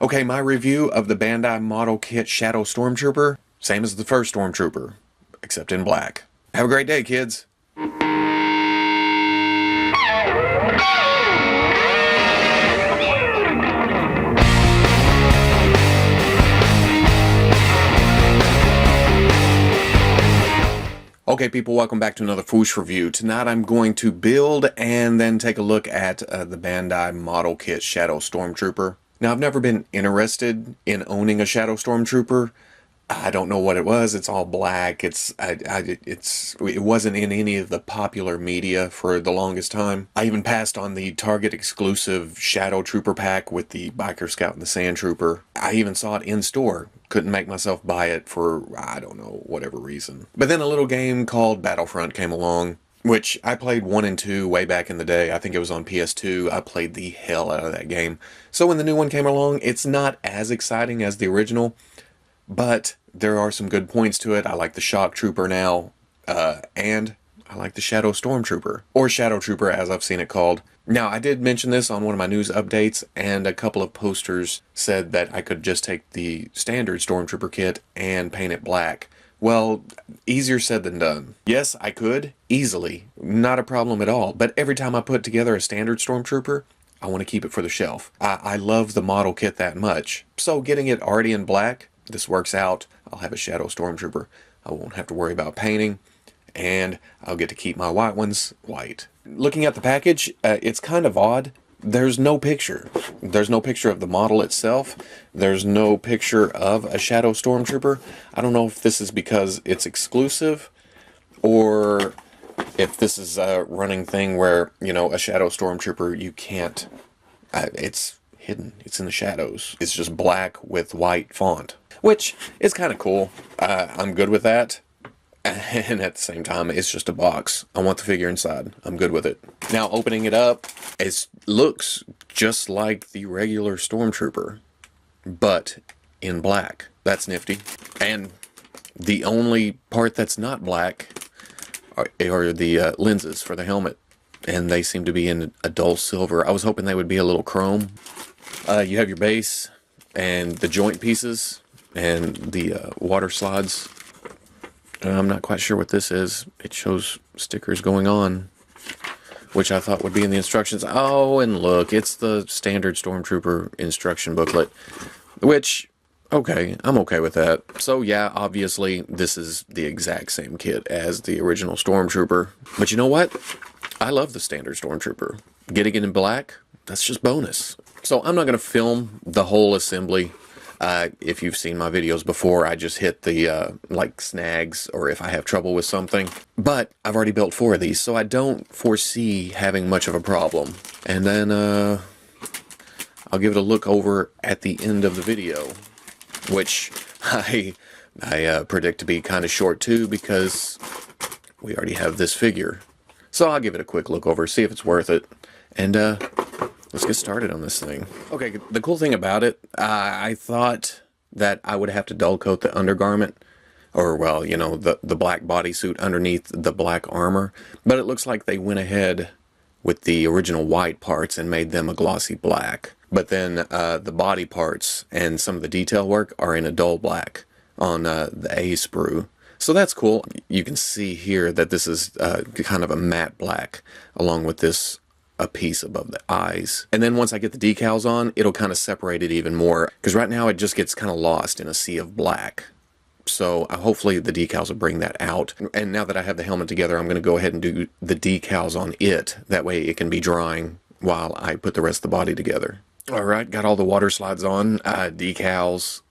Okay, my review of the Bandai model kit Shadow Stormtrooper, same as the first Stormtrooper, except in black. Have a great day, kids. Okay people, welcome back to another Fwoosh review. Tonight I'm going to build and then take a look at the Bandai model kit Shadow Stormtrooper. Now I've never been interested in owning a Shadow Stormtrooper. I don't know what it was. It's all black. It wasn't in any of the popular media for the longest time. I even passed on the Target exclusive Shadow Trooper pack with the Biker Scout and the Sand Trooper. I even saw it in store. Couldn't make myself buy it for, I don't know, whatever reason. But then a little game called Battlefront came along, which I played 1 and 2 way back in the day. I think it was on PS2. I played the hell out of that game. So when the new one came along, it's not as exciting as the original, but there are some good points to it. I like the Shock Trooper now, and I like the Shadow Stormtrooper, or Shadow Trooper as I've seen it called. Now, I did mention this on one of my news updates, and a couple of posters said that I could just take the standard Stormtrooper kit and paint it black. Well, easier said than done. Yes, I could, easily, not a problem at all, but every time I put together a standard Stormtrooper, I want to keep it for the shelf. I love the model kit that much, so getting it already in black, this works out. I'll have a Shadow Stormtrooper. I won't have to worry about painting, and I'll get to keep my white ones white. Looking at the package, it's kind of odd. There's no picture. There's no picture of the model itself. There's no picture of a Shadow Stormtrooper. I don't know if this is because it's exclusive, or if this is a running thing where, you know, a Shadow Stormtrooper, you can't, it's hidden. It's in the shadows. It's just black with white font, which is kind of cool. I'm good with that. And at the same time, it's just a box. I want the figure inside. I'm good with it. Now, opening it up, it looks just like the regular Stormtrooper, but in black. That's nifty. And the only part that's not black are the lenses for the helmet. And they seem to be in a dull silver. I was hoping they would be a little chrome. You have your base and the joint pieces and the water slides. I'm not quite sure what this is. It shows stickers going on, which I thought would be in the instructions. Oh, and look, it's the standard Stormtrooper instruction booklet, which, okay, I'm okay with that. So yeah, obviously, this is the exact same kit as the original Stormtrooper. But you know what? I love the standard Stormtrooper. Getting it in black, that's just bonus. So I'm not going to film the whole assembly. If you've seen my videos before, I just hit the, like, snags, or if I have trouble with something. But I've already built 4 of these, so I don't foresee having much of a problem. And then, I'll give it a look over at the end of the video, which I predict to be kind of short too, because we already have this figure. So I'll give it a quick look over, see if it's worth it, and, let's get started on this thing. Okay, the cool thing about it, I thought that I would have to dull coat the undergarment, or, well, you know, the black bodysuit underneath the black armor, but it looks like they went ahead with the original white parts and made them a glossy black. But then the body parts and some of the detail work are in a dull black on the A sprue. So that's cool. You can see here that this is kind of a matte black, along with this a piece above the eyes. And then once I get the decals on, it'll kind of separate it even more, because right now it just gets kind of lost in a sea of black. So hopefully the decals will bring that out. And now that I have the helmet together, I'm going to go ahead and do the decals on it. That way it can be drying while I put the rest of the body together. Alright, got all the water slides on, decals,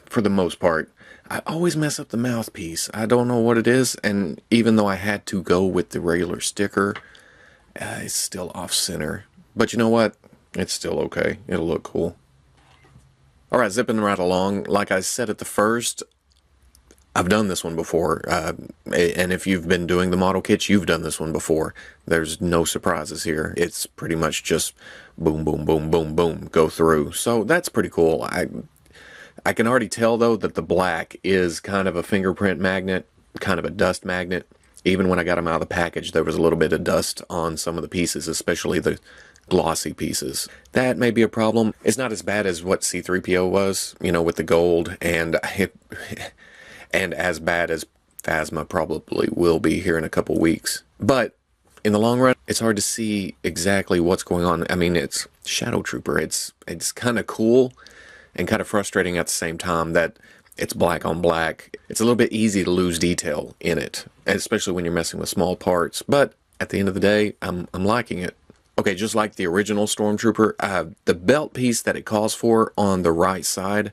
for the most part. I always mess up the mouthpiece. I don't know what it is, and even though I had to go with the regular sticker, it's still off-center. But you know what? It's still okay. It'll look cool. Alright, zipping right along. Like I said at the first, I've done this one before. And if you've been doing the model kits, you've done this one before. There's no surprises here. It's pretty much just boom, boom, boom, boom, boom, go through. So that's pretty cool. I can already tell, though, that the black is kind of a fingerprint magnet, kind of a dust magnet. Even when I got them out of the package, there was a little bit of dust on some of the pieces, especially the glossy pieces. That may be a problem. It's not as bad as what C-3PO was, you know, with the gold, and and as bad as Phasma probably will be here in a couple weeks. But in the long run, it's hard to see exactly what's going on. I mean, it's Shadow Trooper. It's kind of cool and kind of frustrating at the same time that it's black on black. It's a little bit easy to lose detail in it, especially when you're messing with small parts. But at the end of the day, I'm liking it. Okay, just like the original Stormtrooper, the belt piece that it calls for on the right side,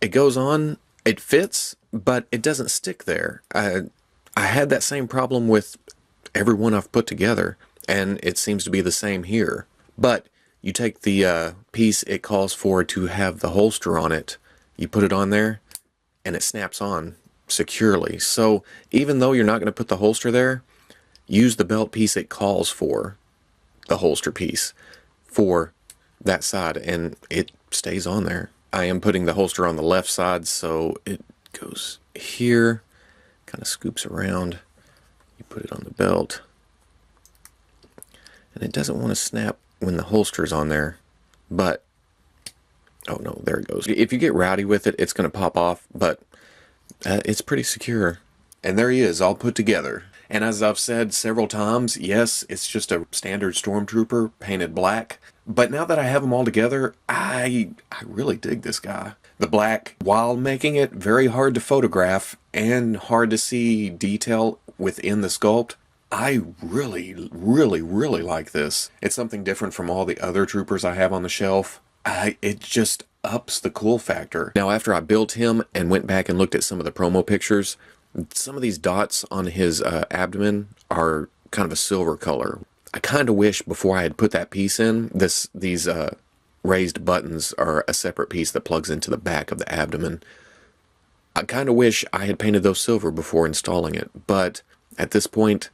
it goes on, it fits, but it doesn't stick there. I had that same problem with everyone I've put together, and it seems to be the same here. But you take the piece it calls for to have the holster on it, you put it on there, and it snaps on securely. So even though you're not going to put the holster there, use the belt piece it calls for, the holster piece, for that side, and it stays on there. I am putting the holster on the left side, so it goes here, kind of scoops around. You put it on the belt, and it doesn't want to snap when the holster's on there, but oh no, there it goes. If you get rowdy with it, it's going to pop off, but it's pretty secure. And there he is, all put together. And as I've said several times, yes, it's just a standard Stormtrooper painted black. But now that I have them all together, I really dig this guy. The black, while making it very hard to photograph and hard to see detail within the sculpt, I really like this. It's something different from all the other troopers I have on the shelf. It just ups the cool factor. Now, after I built him and went back and looked at some of the promo pictures, some of these dots on his abdomen are kind of a silver color. I kind of wish before I had put that piece in, these raised buttons are a separate piece that plugs into the back of the abdomen. I kind of wish I had painted those silver before installing it, but at this point,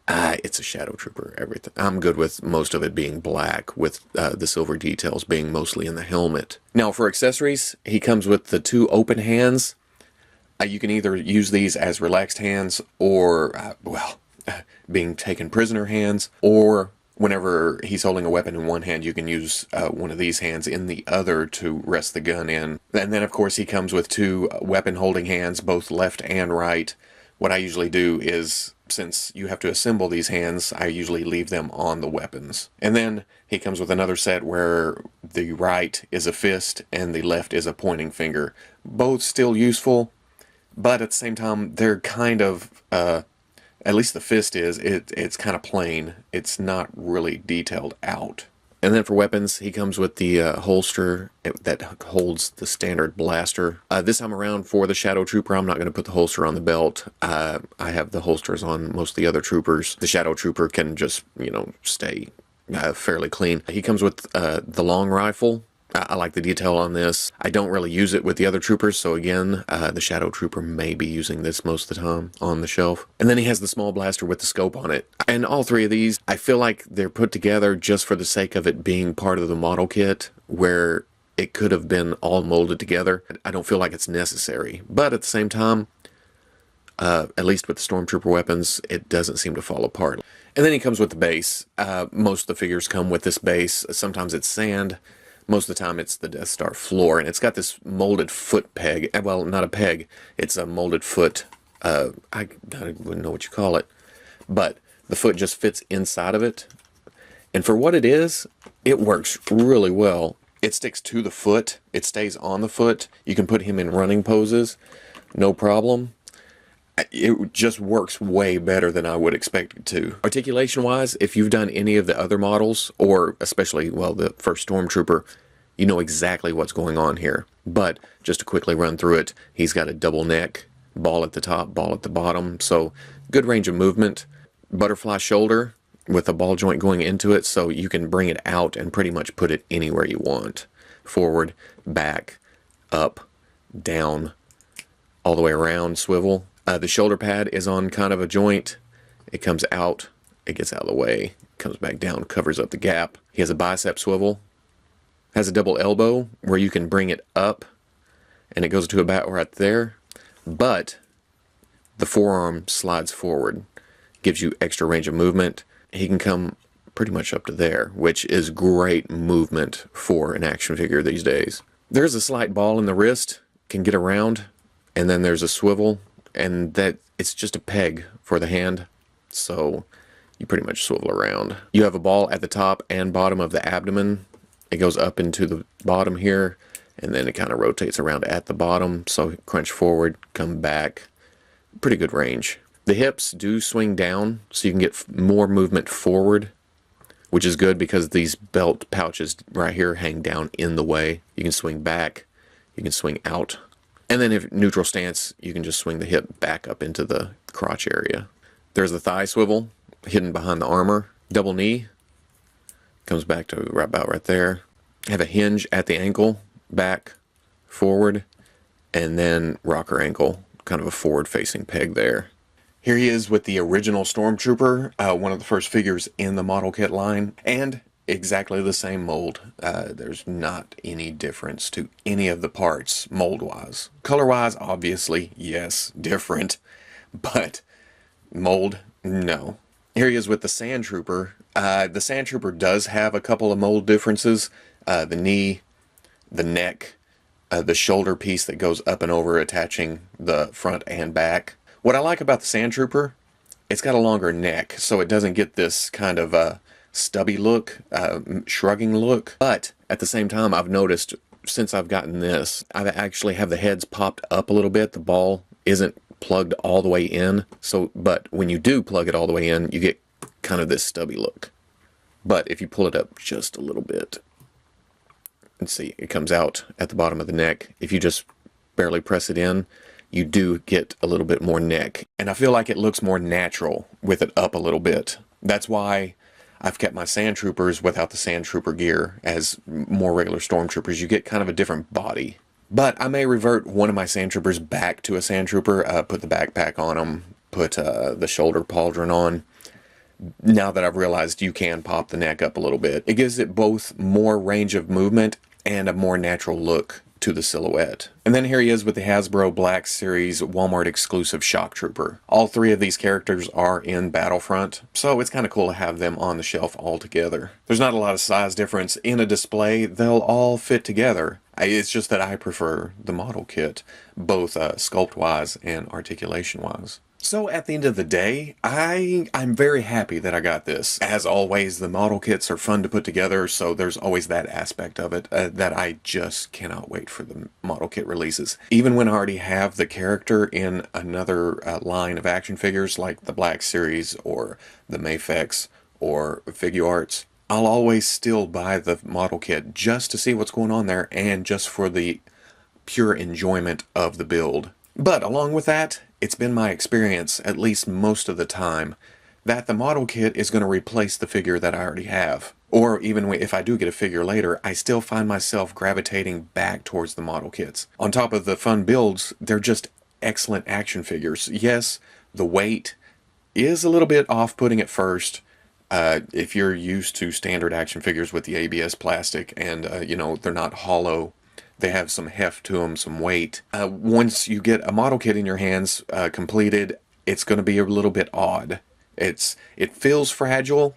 it's a Shadow Trooper, everything. I'm good with most of it being black, with the silver details being mostly in the helmet. Now for accessories, he comes with the 2 open hands. You can either use these as relaxed hands or, being taken prisoner hands, or whenever he's holding a weapon in one hand, you can use one of these hands in the other to rest the gun in. And then, of course, he comes with 2 weapon holding hands, both left and right. What I usually do is, since you have to assemble these hands, I usually leave them on the weapons. And then he comes with another set where the right is a fist and the left is a pointing finger. Both still useful, but at the same time, they're kind of, at least the fist is, it's kind of plain. It's not really detailed out. And then for weapons, he comes with the holster that holds the standard blaster. This time around for the Shadow Trooper, I'm not going to put the holster on the belt. I have the holsters on most of the other troopers. The Shadow Trooper can just, stay fairly clean. He comes with the long rifle. I like the detail on this. I don't really use it with the other troopers, so again, the Shadow Trooper may be using this most of the time on the shelf. And then he has the small blaster with the scope on it. And all 3 of these, I feel like they're put together just for the sake of it being part of the model kit, where it could have been all molded together. I don't feel like it's necessary. But at the same time, at least with the Stormtrooper weapons, it doesn't seem to fall apart. And then he comes with the base. Most of the figures come with this base. Sometimes it's sand. Most of the time it's the Death Star floor, and it's got this molded foot peg. Well, not a peg. It's a molded foot. I wouldn't know what you call it. But the foot just fits inside of it. And for what it is, it works really well. It sticks to the foot. It stays on the foot. You can put him in running poses. No problem. It just works way better than I would expect it to. Articulation-wise, if you've done any of the other models, or especially, the first Stormtrooper, you know exactly what's going on here. But just to quickly run through it, he's got a double neck, ball at the top, ball at the bottom, so good range of movement. Butterfly shoulder with a ball joint going into it, so you can bring it out and pretty much put it anywhere you want. Forward, back, up, down, all the way around, swivel. The shoulder pad is on kind of a joint. It comes out, it gets out of the way, comes back down, covers up the gap. He has a bicep swivel, has a double elbow where you can bring it up, and it goes to about right there, but the forearm slides forward, gives you extra range of movement. He can come pretty much up to there, which is great movement for an action figure these days. There's a slight ball in the wrist, can get around, and then there's a swivel, and that it's just a peg for the hand, so you pretty much swivel around. You have a ball at the top and bottom of the abdomen. It goes up into the bottom here, and then it kind of rotates around at the bottom, so crunch forward, come back. Pretty good range. The hips do swing down, so you can get more movement forward, which is good because these belt pouches right here hang down in the way. You can swing back, you can swing out. And then if neutral stance, you can just swing the hip back up into the crotch area. There's the thigh swivel, hidden behind the armor. Double knee, comes back to about right there. Have a hinge at the ankle, back, forward, and then rocker ankle, kind of a forward-facing peg there. Here he is with the original Stormtrooper, one of the first figures in the model kit line, and exactly the same mold. There's not any difference to any of the parts mold-wise. Color-wise, obviously, yes, different, but mold, no. Here he is with the Sandtrooper. The Sandtrooper does have a couple of mold differences. The knee, the neck, the shoulder piece that goes up and over attaching the front and back. What I like about the Sandtrooper, it's got a longer neck, so it doesn't get this kind of stubby look, shrugging look. But at the same time, I've noticed since I've gotten this, I actually have the heads popped up a little bit. The ball isn't plugged all the way in. But when you do plug it all the way in, you get kind of this stubby look. But if you pull it up just a little bit, let's see, it comes out at the bottom of the neck. If you just barely press it in, you do get a little bit more neck. And I feel like it looks more natural with it up a little bit. That's why I've kept my Sandtroopers without the Sandtrooper gear as more regular Stormtroopers. You get kind of a different body. But I may revert one of my Sandtroopers back to a Sandtrooper, put the backpack on them, put the shoulder pauldron on. Now that I've realized you can pop the neck up a little bit. It gives it both more range of movement and a more natural look to the silhouette. And then here he is with the Hasbro Black Series Walmart exclusive Shock Trooper. All three of these characters are in Battlefront, so it's kind of cool to have them on the shelf all together. There's not a lot of size difference in a display. They'll all fit together. It's just that I prefer the model kit, both sculpt-wise and articulation-wise. So at the end of the day, I'm very happy that I got this. As always, the model kits are fun to put together, so there's always that aspect of it that I just cannot wait for the model kit releases. Even when I already have the character in another line of action figures like the Black Series or the Mafex or Figuarts, I'll always still buy the model kit just to see what's going on there and just for the pure enjoyment of the build. But along with that, it's been my experience, at least most of the time, that the model kit is going to replace the figure that I already have. Or even if I do get a figure later, I still find myself gravitating back towards the model kits. On top of the fun builds, they're just excellent action figures. Yes, the weight is a little bit off-putting at first. If you're used to standard action figures with the ABS plastic and, they're not hollow, they have some heft to them, some weight. Once you get a model kit in your hands completed, it's going to be a little bit odd. It feels fragile,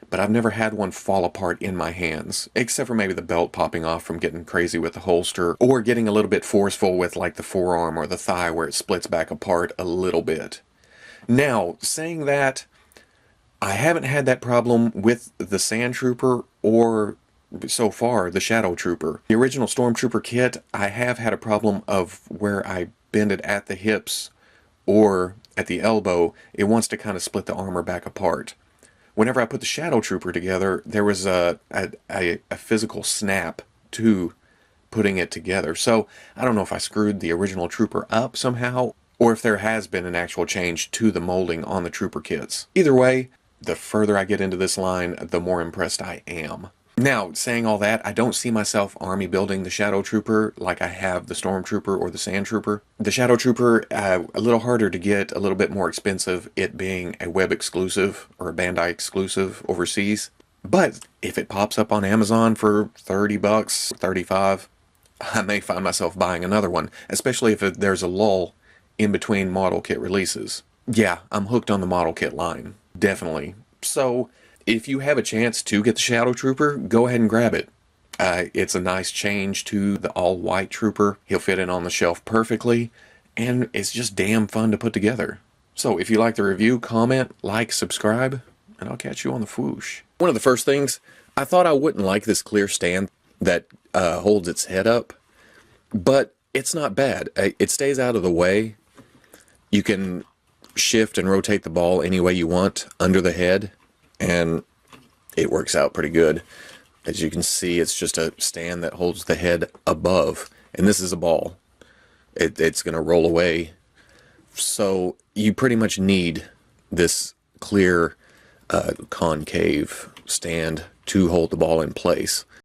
but I've never had one fall apart in my hands, except for maybe the belt popping off from getting crazy with the holster, or getting a little bit forceful with like the forearm or the thigh where it splits back apart a little bit. Now, saying that, I haven't had that problem with the Sandtrooper or so far the Shadow Trooper. The original Stormtrooper kit, I have had a problem of where I bend it at the hips or at the elbow, it wants to kind of split the armor back apart. Whenever I put the Shadow Trooper together, there was a physical snap to putting it together. So I don't know if I screwed the original Trooper up somehow, or if there has been an actual change to the molding on the Trooper kits. Either way, the further I get into this line, the more impressed I am. Now, saying all that, I don't see myself army building the Shadow Trooper like I have the Stormtrooper or the Sandtrooper. The Shadow Trooper, a little harder to get, a little bit more expensive, it being a web exclusive or a Bandai exclusive overseas. But if it pops up on Amazon for 30 bucks, 35, I may find myself buying another one, especially if there's a lull in between model kit releases. Yeah, I'm hooked on the model kit line, definitely. So, if you have a chance to get the Shadow Trooper, go ahead and grab it. It's a nice change to the all-white Trooper. He'll fit in on the shelf perfectly, and it's just damn fun to put together. So if you like the review, comment, like, subscribe, and I'll catch you on the Fwoosh. One of the first things, I thought I wouldn't like this clear stand that holds its head up, but it's not bad. It stays out of the way. You can shift and rotate the ball any way you want under the head, and it works out pretty good. As you can see, it's just a stand that holds the head above, and this is a ball. It's going to roll away, so you pretty much need this clear concave stand to hold the ball in place.